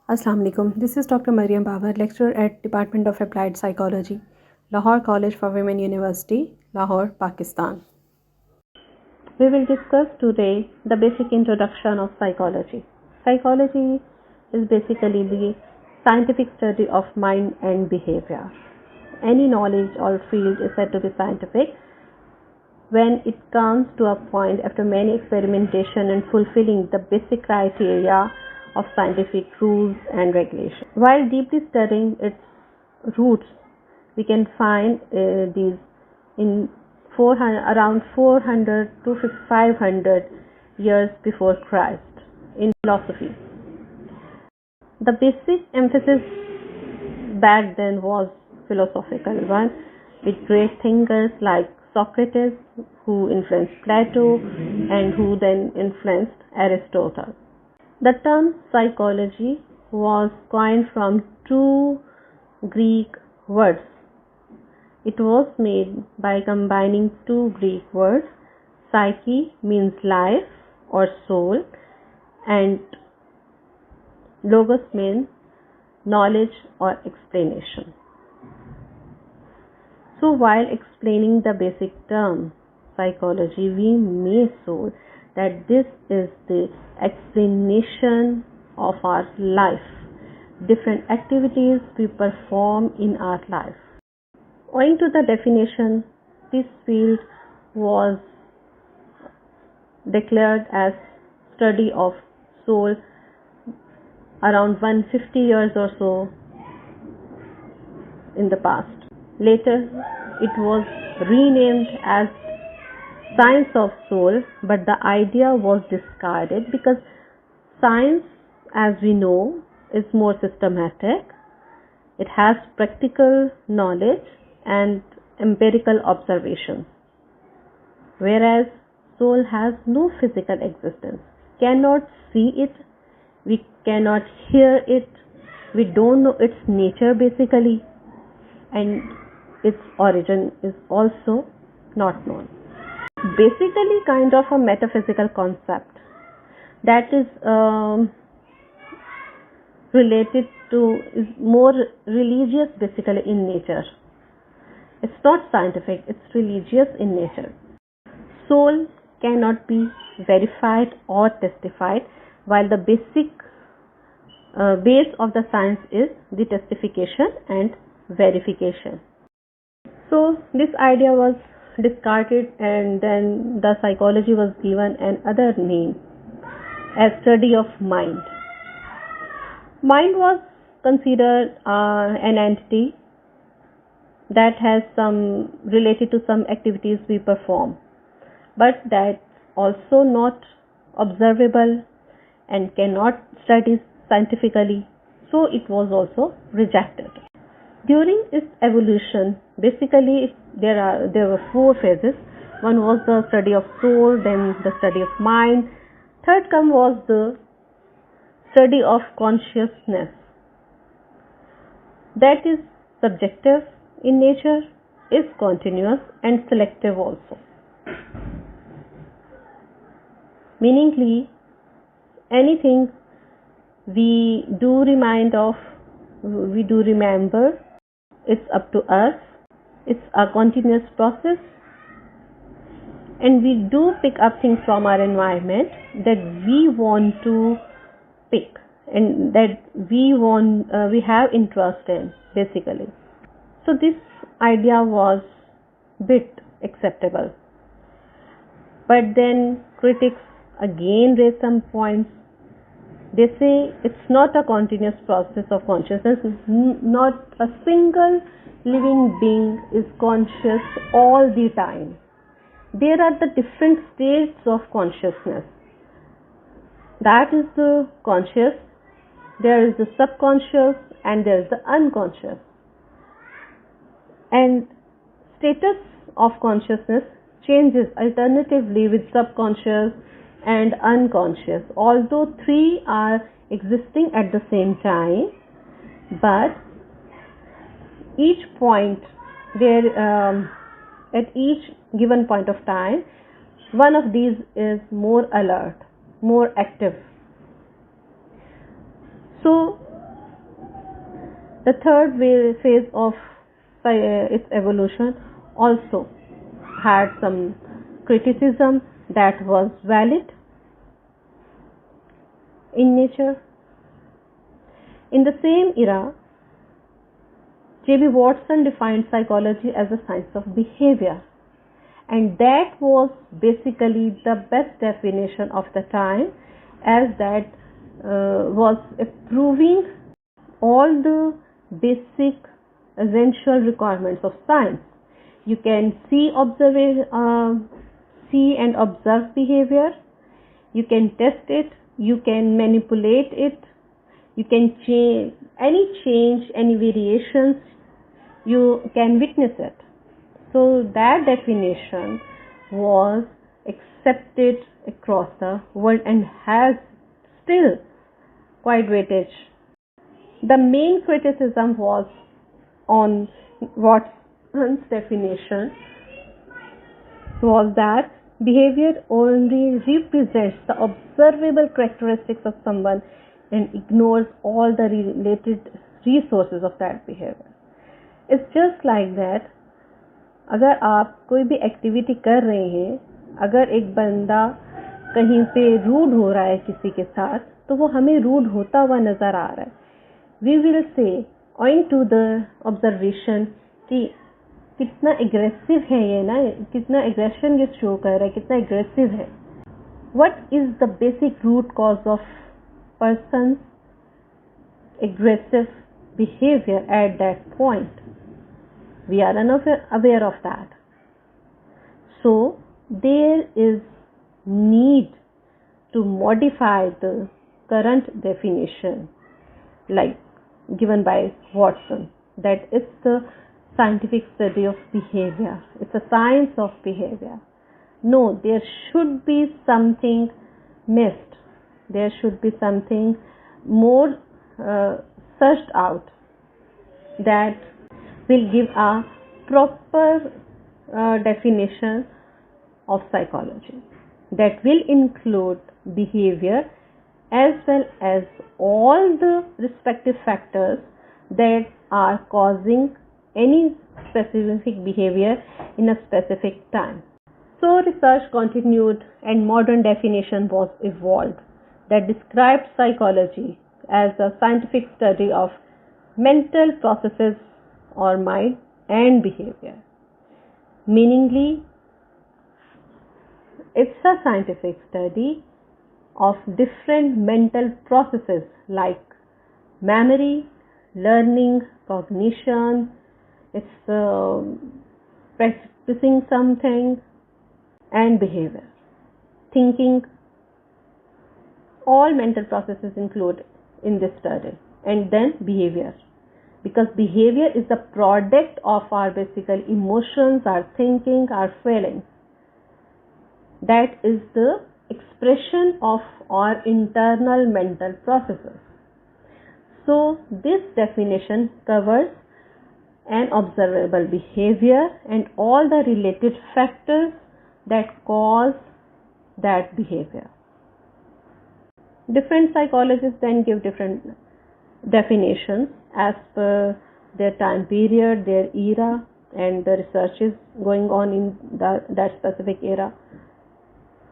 Assalamu alaikum. This is Dr. Mariam Babar, lecturer at Department of Applied Psychology, Lahore College for Women University, Lahore, Pakistan. We will discuss today the basic introduction of psychology. Psychology is basically the scientific study of mind and behavior. Any knowledge or field is said to be scientific when it comes to a point after many experimentation and fulfilling the basic criteria of scientific rules and regulations. While deeply studying its roots, we can find these in around 400 to 500 years before Christ in philosophy. The basic emphasis back then was philosophical one, with great thinkers like Socrates, who influenced Plato and who then influenced Aristotle. The term psychology was coined from two Greek words. It was made by combining two Greek words. Psyche means life or soul, and logos means knowledge or explanation. So while explaining the basic term psychology, we may say that this is the explanation of our life, different activities we perform in our life. Owing to the definition, this field was declared as study of soul around 150 years or so in the past. Later, it was renamed as science of soul, but the idea was discarded because science, as we know, is more systematic. It has practical knowledge and empirical observations, whereas soul has no physical existence, cannot see it, we cannot hear it, we don't know its nature basically, and its origin is also not known. Basically kind of a metaphysical concept that is related to, is more religious basically in nature. It's not scientific, it's religious in nature. Soul cannot be verified or testified, while the basic base of the science is the testification and verification. So this idea was discarded, and then the psychology was given another name as study of mind. Mind was considered an entity that has some related to some activities we perform, but that also not observable and cannot study scientifically, so it was also rejected. During its evolution, basically there were four phases. One was the study of soul, then the study of mind. Third was the study of consciousness. That is subjective in nature, is continuous and selective also. Meaningly, anything we do remember, it's up to us. It's a continuous process, and we do pick up things from our environment that we want to pick and that we have interest in basically. So this idea was bit acceptable, but then critics again raise some points. They say it's not a continuous process of consciousness. Not a single living being is conscious all the time. There are the different states of consciousness. That is the conscious, there is the subconscious, and there is the unconscious. And status of consciousness changes alternatively with subconscious and unconscious, although three are existing at the same time, but each point at each given point of time, one of these is more alert, more active. So The third phase of its evolution also had some criticism that was valid in nature. In the same era, J.B. Watson defined psychology as a science of behavior, and that was basically the best definition of the time, as that was approving all the basic essential requirements of science. You can see and observe behavior, you can test it, you can manipulate it, you can change, any variations, you can witness it. So that definition was accepted across the world and has still quite weightage. The main criticism was on Watson's definition was that behavior only represents the observable characteristics of someone and ignores all the related resources of that behavior. It's just like that, अगर आप कोई भी activity कर रहे हैं, अगर एक बंदा कहीं पे रूड हो रहा है किसी के साथ, तो वो हमें रूड होता हुआ नजर आ रहा है, we will say owing to the observation कि कितना एग्रेसिव है ये ना, कितना एग्रेशन ये शो कर रहा है, कितना एग्रेसिव है. What is the basic root cause of person's aggressive behavior at that point? We are unaware of that. So there is need to modify the current definition like given by Watson, that it's the scientific study of behavior, it's a science of behavior. No, there should be something missed, there should be something more searched out that will give a proper definition of psychology that will include behavior as well as all the respective factors that are causing any specific behavior in a specific time. So research continued and modern definition was evolved that described psychology as a scientific study of mental processes or mind and behavior. Meaningly, it's a scientific study of different mental processes like memory, learning, cognition, it's practicing something, and behavior, thinking. All mental processes included in this study, and then behavior, because behavior is the product of our basically emotions, our thinking, our feelings. That is the expression of our internal mental processes. So this definition covers an observable behavior and all the related factors that cause that behavior. Different psychologists then give different definitions as per their time period, their era, and the research is going on in that specific era.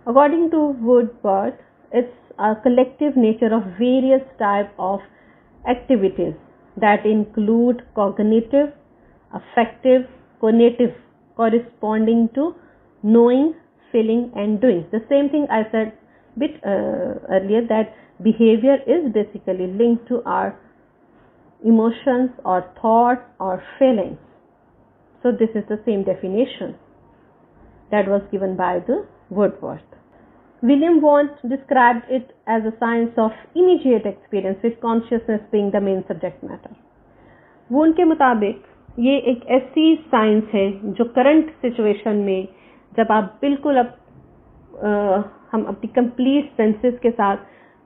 According to Woodward, it's a collective nature of various types of activities that include cognitive, affective, conative, corresponding to knowing, feeling, and doing. The same thing I said bit earlier, that behavior is basically linked to our emotions or thoughts or feelings. So this is the same definition that was given by the Woodward. William Wundt described it as a science of immediate experience with consciousness being the main subject matter. Wundt के मुताबिक ये एक ऐसी science है जो current situation में जब आप बिल्कुल हम अपनी कंप्लीट सेंसेस के साथ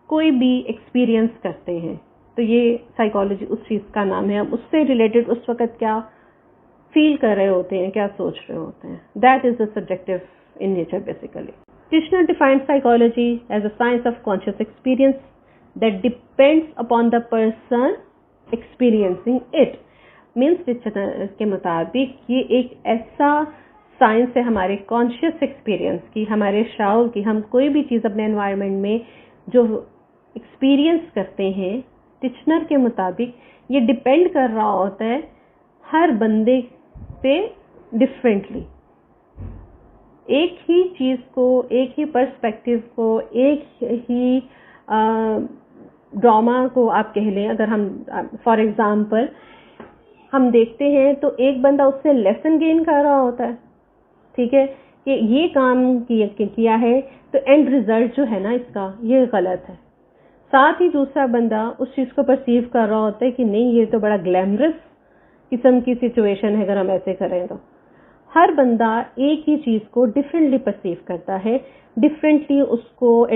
कोई भी एक्सपीरियंस करते हैं, तो ये साइकोलॉजी उस चीज़ का नाम है. हम उससे रिलेटेड उस वक्त क्या फील कर रहे होते हैं, क्या सोच रहे होते हैं, that is the subjective in nature basically. Tishner defined psychology as a science of conscious experience that depends upon the person experiencing it. Means Titchener के मुताबिक ये एक ऐसा साइंस है हमारे कॉन्शियस एक्सपीरियंस की, हमारे शाउर की। हम कोई भी चीज़ अपने एनवायरनमेंट में जो एक्सपीरियंस करते हैं, टिचनर के मुताबिक ये डिपेंड कर रहा होता है हर बंदे पे डिफरेंटली। एक ही चीज़ को, एक ही पर्सपेक्टिव को, एक ही ड्रामा को आप कह लें, अगर हम फॉर एग्जांपल हम देखते हैं तो एक बंदा उससे लेसन गेन कर रहा होता है, ठीक है, कि ये काम किया है तो एंड रिजल्ट जो है ना इसका ये गलत है। साथ ही दूसरा बंदा उस चीज़ को परसीव कर रहा होता है कि नहीं ये तो बड़ा ग्लैमरस किस्म की सिचुएशन है अगर हम ऐसे करें तो। हर बंदा एक ही चीज़ को डिफरेंटली परसीव करता है, डिफरेंटली उसको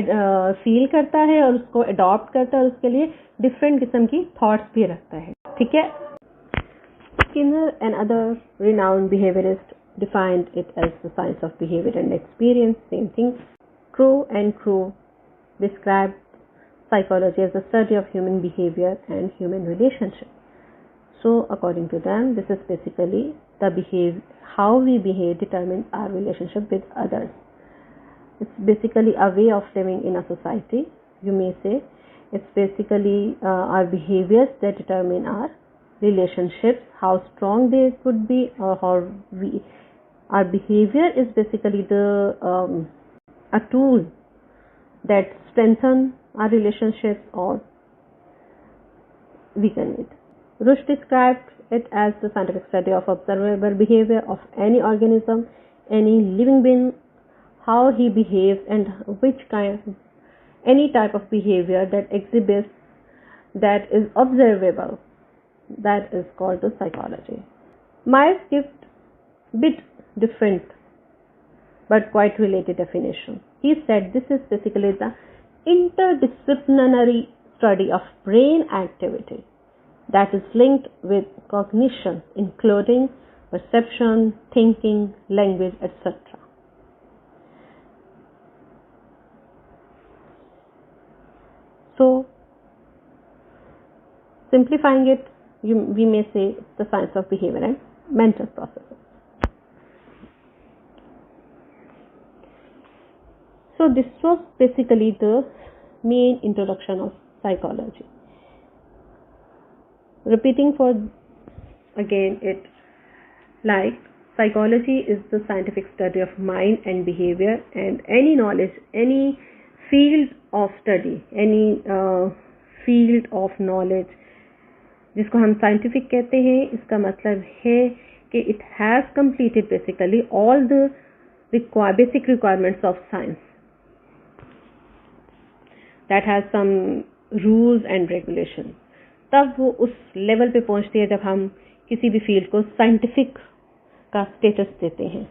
फील करता है और उसको अडॉप्ट करता है और उसके लिए डिफरेंट किस्म की थॉट्स भी रखता है, ठीक है। Skinner and other renowned behaviorists defined it as the science of behavior and experience, same thing. Crow and Crow described psychology as the study of human behavior and human relationship. So according to them, this is basically how we behave determines our relationship with others. It's basically a way of living in a society, you may say. It's basically our behaviors that determine our relationships, how strong they could be, or how our behavior is basically a tool that strengthens our relationships or weaken it. Rush described it as the scientific study of observable behavior of any organism, any living being, how he behaves and any type of behavior that exhibits that is observable, that is called the psychology. Myers gives bit different but quite related definition. He said this is basically the interdisciplinary study of brain activity that is linked with cognition, including perception, thinking, language, etc. So, simplifying it, we may say it's the science of behavior and mental processes. So this was basically the main introduction of psychology. Repeating for again it, like psychology is the scientific study of mind and behavior, and any knowledge, any field of study, any field of knowledge जिसको हम scientific कहते हैं, इसका मतलब है कि it has completed basically all the basic requirements of science that has some rules and regulations. तब वो उस लेवल पे पहुंचती है जब हम किसी भी फील्ड को साइंटिफिक का स्टेटस देते हैं।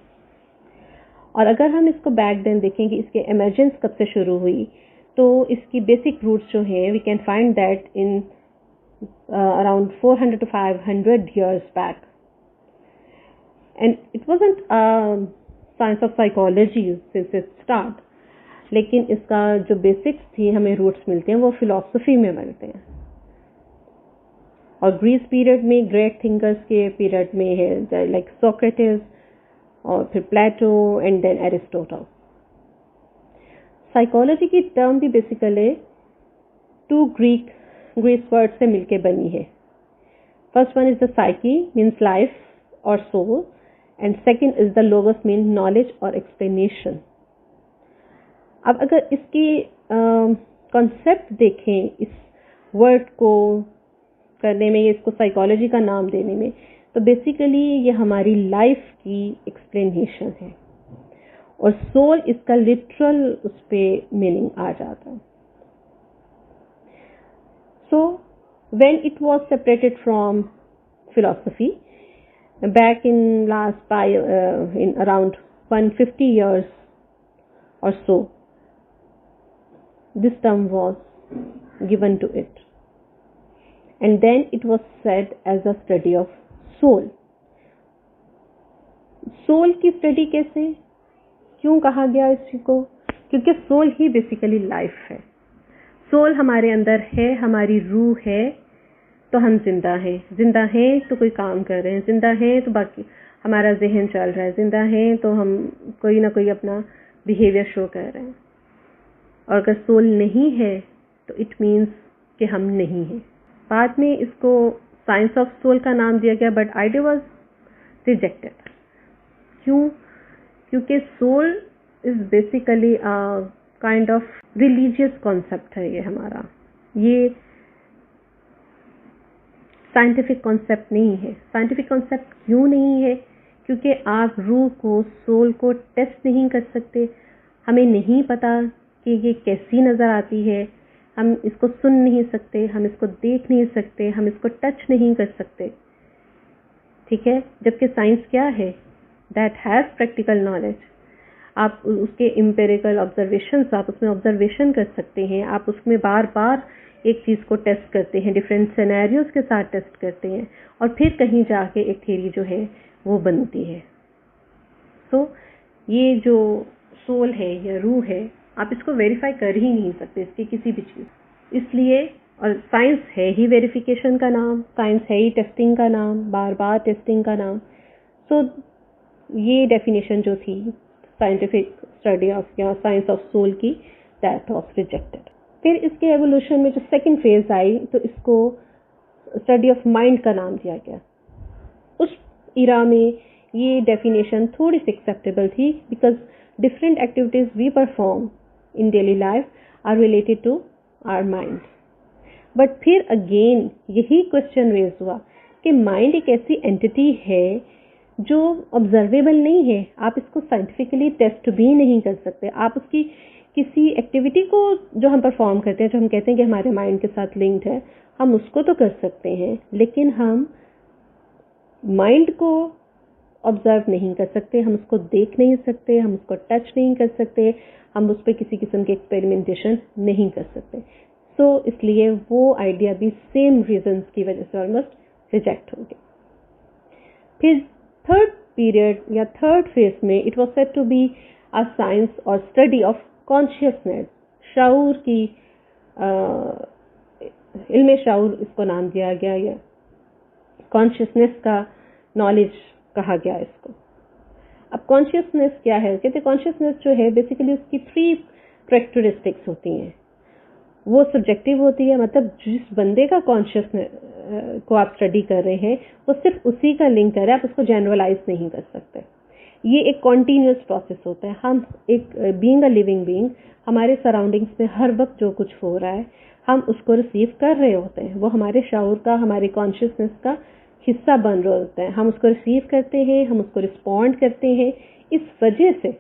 और अगर हम इसको बैक देन देखें कि इसके एमर्जेंस कब से शुरू हुई, तो इसकी बेसिक रूट्स जो हैं we can find that in around 400 to 500 years back, and it wasn't a science of psychology since its start, लेकिन इसका जो बेसिक्स थी हमें रूट्स मिलते हैं वो फिलॉसफी में मिलते हैं। और ग्रीस पीरियड में ग्रेट थिंकर्स के पीरियड में है, लाइक सोक्रेटिस और फिर Plato and then Aristotle. Psychology की टर्म भी बेसिकली 2 ग्रीस वर्ड से मिलके बनी है। First one is the psyche, means life और soul, and second is the logos, mean knowledge और एक्सप्लेनेशन। अब अगर इसकी कॉन्सेप्ट देखें, इस वर्ड को करने में, इसको साइकोलॉजी का नाम देने में, तो बेसिकली ये हमारी लाइफ की एक्सप्लेनेशन है, और सोल इसका लिटरल उस पर मीनिंग आ जाता है। So, when it was separated from philosophy, back in in around 150 years or so, this term was given to it, and then it was said as a study of soul. Soul की study कैसे, क्यों कहा गया इसको? क्योंकि soul ही basically life है। Soul हमारे अंदर है, हमारी रूह है, तो हम जिंदा हैं तो कोई काम कर रहे हैं, जिंदा हैं तो बाकी हमारा जहन चल रहा है, जिंदा हैं तो हम कोई ना कोई अपना बिहेवियर शो कर रहे हैं। और अगर सोल नहीं है तो इट मीन्स कि हम नहीं हैं। बाद में इसको साइंस ऑफ सोल का नाम दिया गया, बट आइडिया वाज रिजेक्टेड। क्यों? क्योंकि soul is basically kind of religious concept है। ये हमारा ये साइंटिफिक कॉन्सेप्ट नहीं है। साइंटिफिक कॉन्सेप्ट क्यों नहीं है? क्योंकि आप रूह को, सोल को टेस्ट नहीं कर सकते। हमें नहीं पता कि ये कैसी नज़र आती है, हम इसको सुन नहीं सकते, हम इसको देख नहीं सकते, हम इसको टच नहीं कर सकते, ठीक है। जबकि साइंस क्या है? That has practical knowledge. आप उसके एम्पिरिकल ऑब्जर्वेशंस, आप उसमें ऑब्जर्वेशन कर सकते हैं, आप उसमें बार बार एक चीज़ को टेस्ट करते हैं, डिफरेंट सिनेरियोज के साथ टेस्ट करते हैं, और फिर कहीं जाके एक थ्योरी जो है वो बनती है। तो ये जो सोल है या रूह है, आप इसको वेरीफाई कर ही नहीं सकते इसकी किसी भी चीज़। इसलिए, और साइंस है ही वेरिफिकेशन का नाम, साइंस है ही टेस्टिंग का नाम, बार बार टेस्टिंग का नाम। सो ये डेफिनेशन जो थी साइंटिफिक स्टडी ऑफ या साइंस ऑफ सोल की, दैट वाज रिजेक्टेड। फिर इसके एवोल्यूशन में जो सेकंड फेज आई तो इसको स्टडी ऑफ माइंड का नाम दिया गया। उस इरा में ये डेफिनेशन थोड़ी सी एक्सेप्टेबल थी, because different activities we perform in daily life are related to our mind. But फिर अगेन यही क्वेश्चन रेज हुआ कि माइंड एक ऐसी एंटिटी है जो ऑब्जर्वेबल नहीं है, आप इसको साइंटिफिकली टेस्ट भी नहीं कर सकते। आप उसकी किसी एक्टिविटी को जो हम परफॉर्म करते हैं, जो हम कहते हैं कि हमारे माइंड के साथ लिंक्ड है, हम उसको तो कर सकते हैं, लेकिन हम माइंड को ऑब्जर्व नहीं कर सकते, हम उसको देख नहीं सकते, हम उसको टच नहीं कर सकते, हम उस पर किसी किस्म के एक्सपेरिमेंटेशन नहीं कर सकते। सो इसलिए वो आइडिया भी सेम रीजंस की वजह से ऑलमोस्ट रिजेक्ट हो गया। फिर थर्ड पीरियड या थर्ड फेज में it was said to be a science और स्टडी ऑफ कॉन्शियसनेस, शाऊर की, इल्मे शाऊर इसको नाम दिया गया, या कॉन्शियसनेस का नॉलेज कहा गया इसको। अब कॉन्शियसनेस क्या है? कहते हैं कॉन्शियसनेस जो है बेसिकली उसकी 3 कैरेक्टरिस्टिक्स होती हैं। वो सब्जेक्टिव होती है, मतलब जिस बंदे का कॉन्शियसनेस को आप स्टडी कर रहे हैं वो सिर्फ उसी का लिंक है, आप उसको जनरलाइज नहीं कर सकते। ये एक कॉन्टिन्यूस प्रोसेस होता है। हम एक बीइंग अ लिविंग बीइंग, हमारे सराउंडिंग्स में हर वक्त जो कुछ हो रहा है हम उसको रिसीव कर रहे होते हैं, वो हमारे शाऊर का, हमारे कॉन्शियसनेस का हिस्सा बन रहे होते हैं। हम उसको रिसीव करते हैं, हम उसको रिस्पॉन्ड करते हैं। इस वजह से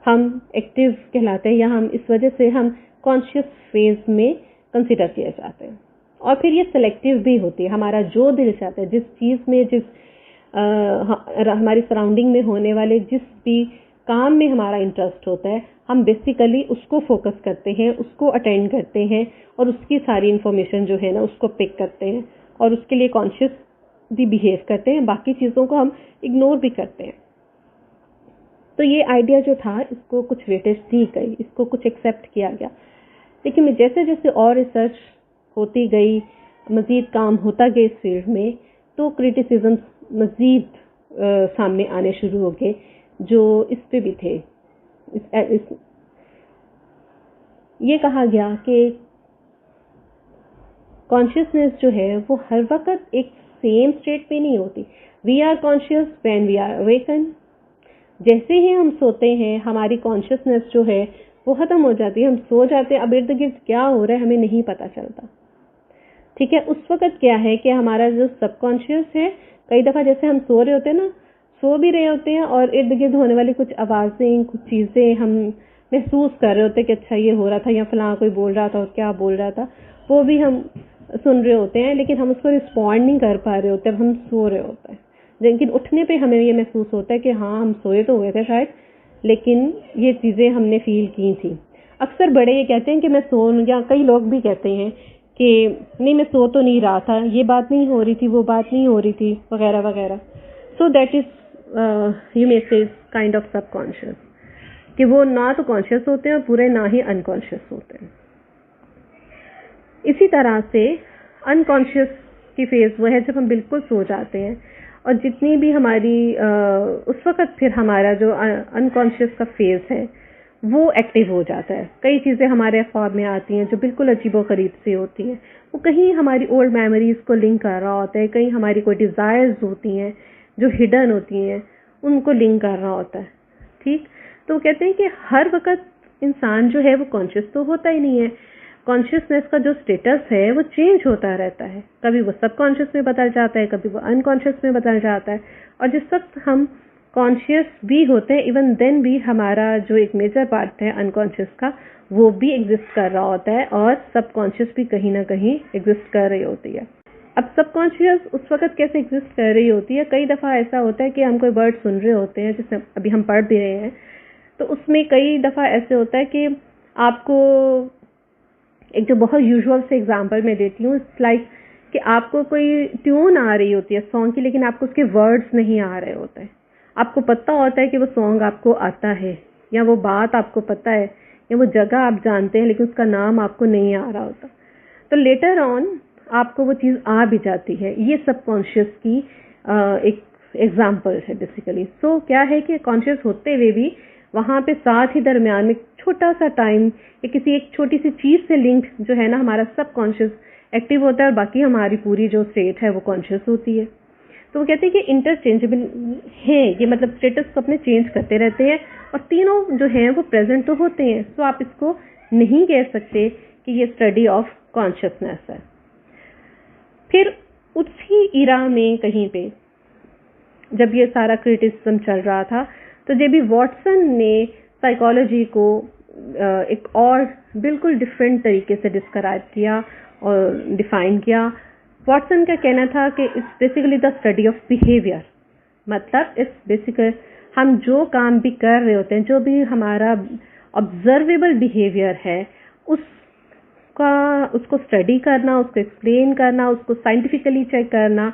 हम एक्टिव कहलाते हैं, या हम इस वजह से हम कॉन्शियस फेज में कंसिडर किए जाते हैं। और फिर ये सेलेक्टिव भी होती है। हमारा जो दिल चाहता है, जिस चीज़ में, जिस हमारी सराउंडिंग में होने वाले जिस भी काम में हमारा इंटरेस्ट होता है, हम बेसिकली उसको फोकस करते हैं, उसको अटेंड करते हैं, और उसकी सारी इंफॉर्मेशन जो है ना उसको पिक करते हैं, और उसके लिए कॉन्शियस भी बिहेव करते हैं। बाकी चीज़ों को हम इग्नोर भी करते हैं। तो ये आइडिया जो था इसको कुछ वेटेज दी गई, इसको कुछ एक्सेप्ट किया गया। लेकिन जैसे जैसे और रिसर्च होती गई, मज़ीद काम होता गया इस फील्ड में, तो क्रिटिसिज्म मज़ीद सामने आने शुरू हो गए जो इस पे भी थे। ये कहा गया कि कॉन्शियसनेस जो है वो हर वक्त एक सेम स्टेट पे नहीं होती। We are conscious when we are awaken. जैसे ही हम सोते हैं हमारी कॉन्शियसनेस जो है वो खत्म हो जाती है, हम सो जाते हैं। अब इर्द गिर्द क्या हो रहा है हमें नहीं पता चलता, ठीक है। उस वक्त क्या है कि हमारा जो सबकॉन्शियस है, कई दफ़ा जैसे हम सो रहे होते हैं ना, सो भी रहे होते हैं और इर्द गिर्द होने वाली कुछ आवाज़ें, कुछ चीज़ें हम महसूस कर रहे होते हैं कि अच्छा ये हो रहा था, या फलां कोई बोल रहा था और क्या बोल रहा था, वो भी हम सुन रहे होते हैं, लेकिन हम उसको रिस्पॉन्ड नहीं कर पा रहे होते, अब हम सो रहे होते हैं। लेकिन उठने पे हमें ये महसूस होता है कि हाँ हम सोए तो हुए थे शायद, लेकिन ये चीज़ें हमने फील की थी। अक्सर बड़े ये कहते हैं कि मैं सो, या कई लोग भी कहते हैं कि नहीं मैं सो तो नहीं रहा था, ये बात नहीं हो रही थी, वो बात नहीं हो रही थी, वगैरह वगैरह। So that is you may से काइंड ऑफ सबकॉन्शियस, कि वो ना तो कॉन्शियस होते हैं और पूरे ना ही अनकॉन्शियस होते हैं। इसी तरह से अनकॉन्शियस की फेज वो है जब हम बिल्कुल सो जाते हैं, और जितनी भी हमारी उस वक़्त फिर हमारा जो अनकॉन्शियस का फेज है वो एक्टिव हो जाता है। कई चीज़ें हमारे ख्वाब में आती हैं जो बिल्कुल अजीबोगरीब सी होती हैं। वो कहीं हमारी ओल्ड मेमोरीज़ को लिंक कर रहा होता है, कहीं हमारी कोई डिज़ायर्स होती हैं जो हिडन होती हैं उनको लिंक कर रहा होता है। ठीक, तो वो कहते हैं कि हर वक़्त इंसान जो है वो कॉन्शियस तो होता ही नहीं है। कॉन्शियसनेस का जो स्टेटस है वो चेंज होता रहता है, कभी वो सबकॉन्शियस में बदल जाता है, कभी वो अनकॉन्शियस में बदल जाता है। और जिस वक्त हम कॉन्शियस भी होते हैं, इवन देन भी हमारा जो एक मेजर पार्ट है अनकॉन्शियस का वो भी एग्जिस्ट कर रहा होता है, और सबकॉन्शियस भी कहीं ना कहीं एग्जिस्ट कर रही होती है। अब सबकॉन्शियस उस वक्त कैसे एग्जिस्ट कर रही होती है, कई दफ़ा ऐसा होता है कि हम कोई वर्ड सुन रहे होते हैं, जिसमें अभी हम पढ़ भी रहे हैं, तो उसमें कई दफ़ा ऐसे होता है कि आपको एक जो बहुत यूजुअल से एग्जांपल मैं देती हूँ, इट्स लाइक कि आपको कोई ट्यून आ रही होती है सॉन्ग की, लेकिन आपको उसके वर्ड्स नहीं आ रहे होते हैं। आपको पता होता है कि वो सॉन्ग आपको आता है, या वो बात आपको पता है, या वो जगह आप जानते हैं, लेकिन उसका नाम आपको नहीं आ रहा होता। तो लेटर ऑन आपको वो चीज़ आ भी जाती है। ये सबकॉन्शियस की एक एग्जाम्पल है बेसिकली। सो क्या है कि कॉन्शियस होते हुए भी वहाँ पे साथ ही दरमियान में छोटा सा टाइम या किसी एक छोटी सी चीज़ से लिंक जो है ना हमारा सबकॉन्शियस एक्टिव होता है, और बाकी हमारी पूरी जो स्टेट है वो कॉन्शियस होती है। तो वो कहते हैं कि इंटरचेंजेबल है ये, मतलब स्टेटस को अपने चेंज करते रहते हैं, और तीनों जो हैं वो प्रेजेंट तो होते हैं। सो आप इसको नहीं कह सकते कि ये स्टडी ऑफ कॉन्शियसनेस है। फिर उसी इरा में कहीं पे जब ये सारा क्रिटिसिज्म चल रहा था, तो जब भी वॉटसन ने साइकोलॉजी को एक और बिल्कुल डिफरेंट तरीके से डिस्क्राइब किया और डिफाइन किया। वॉटसन का कहना था कि it's basically the study of behaviour, मतलब इट्स बेसिकली हम जो काम भी कर रहे होते हैं, जो भी हमारा ऑब्जर्वेबल बिहेवियर है, उसको स्टडी करना, उसको एक्सप्लेन करना, उसको साइंटिफिकली चेक करना,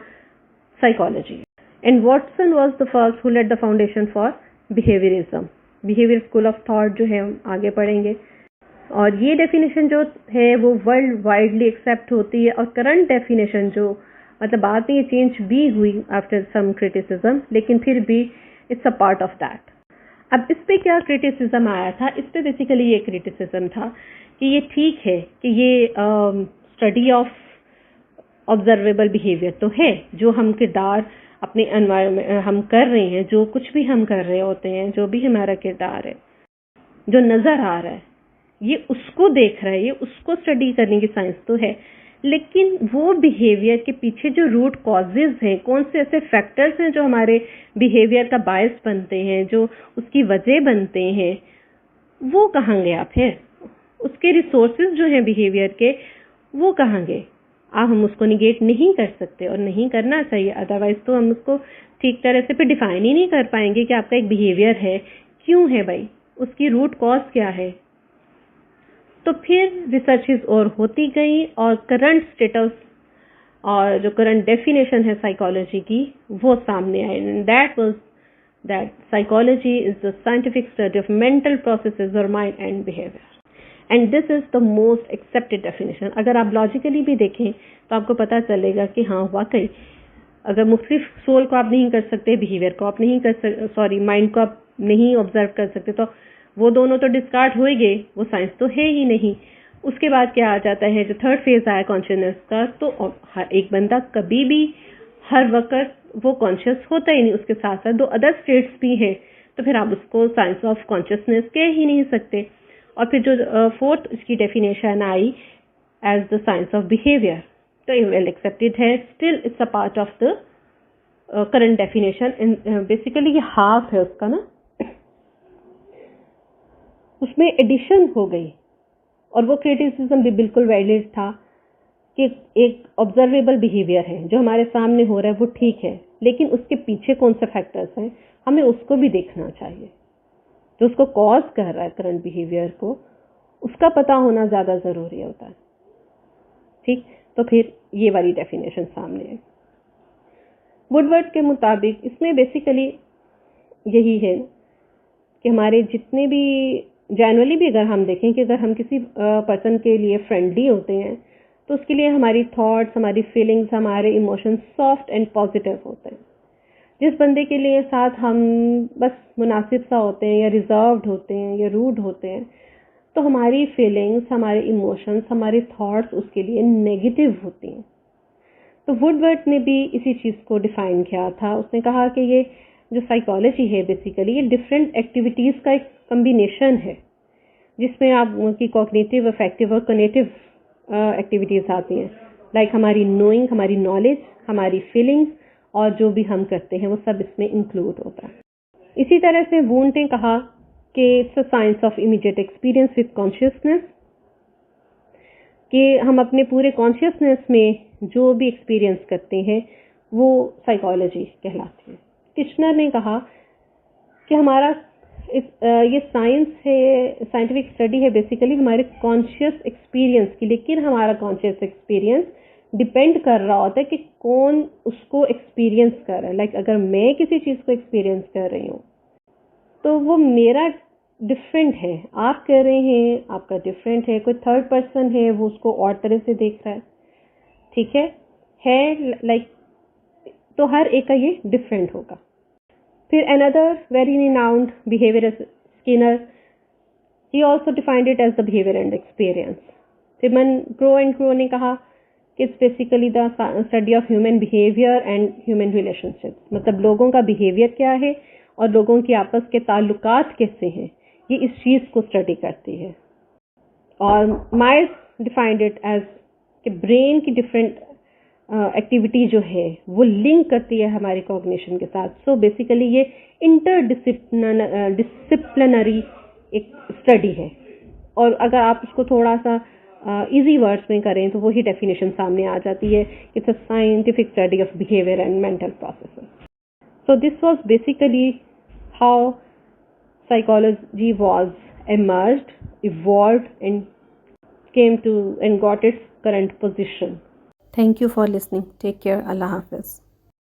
psychology. And Watson was the first who laid the foundation for behaviourism. Behaviour school of thought जो है हम आगे पढ़ेंगे, और ये डेफिनेशन जो है वो वर्ल्ड वाइडली एक्सेप्ट होती है। और करंट डेफिनेशन जो मतलब बाद में ये चेंज भी हुई आफ्टर सम क्रिटिसिज्म, लेकिन फिर भी it's a part of that. अब इस पे क्या क्रिटिसिज्म आया था, इस पे बेसिकली ये क्रिटिसिज्म था कि ये ठीक है कि ये स्टडी ऑफ ऑब्जर्वेबल बिहेवियर तो है, जो हम किरदार अपने एनवायरनमेंट हम कर रहे हैं, जो कुछ भी हम कर रहे होते हैं, जो भी हमारा किरदार है जो नजर आ रहा है, ये उसको देख रहा है, ये उसको स्टडी करने की साइंस तो है। लेकिन वो बिहेवियर के पीछे जो रूट कॉजेज हैं, कौन से ऐसे फैक्टर्स हैं जो हमारे बिहेवियर का बायस बनते हैं, जो उसकी वजह बनते हैं, वो कहाँ गए आप है, उसके रिसोर्सेज जो हैं बिहेवियर के वो कहाँ गए। हम उसको निगेट नहीं कर सकते और नहीं करना चाहिए, अदरवाइज तो हम उसको ठीक तरह से फिर डिफाइन ही नहीं कर पाएंगे कि आपका एक बिहेवियर है क्यों है भाई, उसकी रूट कॉज क्या है। तो फिर रिसर्चेस और होती गई, और करंट स्टेटस और जो करंट डेफिनेशन है साइकोलॉजी की वो सामने आई। And that was that psychology is the scientific study of mental processes और mind and behaviour, and this is the most accepted definition. अगर आप लॉजिकली भी देखें तो आपको पता चलेगा कि हाँ वाकई, अगर मुख्तलिफ सोल को आप नहीं कर सकते, बिहेवियर को आप नहीं कर सकते, सॉरी माइंड को आप नहीं ऑब्जर्व कर सकते, तो वो दोनों तो डिस्कार्ड हो ही गए, वो साइंस तो है ही नहीं। उसके बाद क्या आ जाता है, जो थर्ड फेज आया कॉन्शियसनेस का, तो हर एक बंदा कभी भी हर वक्त वो कॉन्शियस होता ही नहीं, उसके साथ साथ दो अदर स्टेट्स भी हैं, तो फिर आप उसको साइंस ऑफ कॉन्शियसनेस कह ही नहीं सकते। और फिर जो फोर्थ इसकी definition I as the science of behaviour, तो वेल एक्सेप्टेड है, still it's a part of the current definition. Basically ये हाफ है उसका ना, उसमें एडिशन हो गई, और वो क्रिटिसिज्म भी बिल्कुल वैलिड था कि एक ऑब्जर्वेबल बिहेवियर है जो हमारे सामने हो रहा है वो ठीक है, लेकिन उसके पीछे कौन से फैक्टर्स हैं हमें उसको भी देखना चाहिए, जो उसको कॉज कर रहा है करंट बिहेवियर को, उसका पता होना ज्यादा जरूरी होता है। ठीक, तो फिर ये वाली डेफिनेशन सामने है। वुडवर्ड के मुताबिक इसमें बेसिकली यही है कि हमारे जितने भी जनरली भी अगर हम देखें कि अगर हम किसी पर्सन के लिए फ्रेंडली होते हैं तो उसके लिए हमारी थॉट्स, हमारी फीलिंग्स, हमारे इमोशंस सॉफ्ट एंड पॉजिटिव होते हैं। जिस बंदे के लिए साथ हम बस मुनासिब सा होते हैं या रिजर्व्ड होते हैं या रूड होते हैं, तो हमारी फीलिंग्स, हमारे इमोशंस, हमारे थॉट्स उसके लिए नेगेटिव होती हैं। तो वुडवर्ड ने भी इसी चीज़ को डिफाइन किया था। उसने कहा कि ये जो साइकोलॉजी है बेसिकली ये डिफरेंट एक्टिविटीज़ का एक कम्बिनेशन है, जिसमें आपकी कॉग्निटिव, अफेक्टिव और कनेटिव एक्टिविटीज़ आती हैं। लाइक हमारी नोइंग, हमारी नॉलेज, हमारी फीलिंग्स और जो भी हम करते हैं वो सब इसमें इंक्लूड होता है। इसी तरह से वुंट ने कहा कि it's a science of immediate experience with consciousness, कि हम अपने पूरे कॉन्शियसनेस में जो भी एक्सपीरियंस करते हैं वो साइकोलॉजी कहलाती है। किचनर ने कहा कि हमारा ये साइंस है, साइंटिफिक स्टडी है बेसिकली हमारे कॉन्शियस एक्सपीरियंस की, लेकिन हमारा कॉन्शियस एक्सपीरियंस डिपेंड कर रहा होता है कि कौन उसको एक्सपीरियंस कर रहा है। लाइक अगर मैं किसी चीज़ को एक्सपीरियंस कर रही हूँ तो वो मेरा डिफरेंट है, आप कर रहे हैं आपका डिफरेंट है, कोई थर्ड पर्सन है वो उसको और तरह से देख रहा है, ठीक है लाइक तो हर एक का ये डिफरेंट होगा। फिर another very renowned behaviorist Skinner, he also defined it as the behavior and experience. Simon Crow and Crow ने कहा कि it's basically the study of human behaviour and human relationships, मतलब लोगों का बिहेवियर क्या है और लोगों के आपस के ताल्लुकात कैसे हैं, ये इस चीज़ को स्टडी करती है। और मायर्स डिफाइंड इट एज कि ब्रेन की डिफरेंट एक्टिविटी जो है वो लिंक करती है हमारे कॉग्निशन के साथ। सो बेसिकली ये डिसिप्लिनरी एक स्टडी है, और अगर आप उसको थोड़ा सा इजी वर्ड्स में करें तो वही डेफिनेशन सामने आ जाती है, it's a scientific study of behaviour and mental processes. So this was basically how psychology was emerged, evolved and came to and got its current position. Thank you for listening. Take care. Allah Hafiz.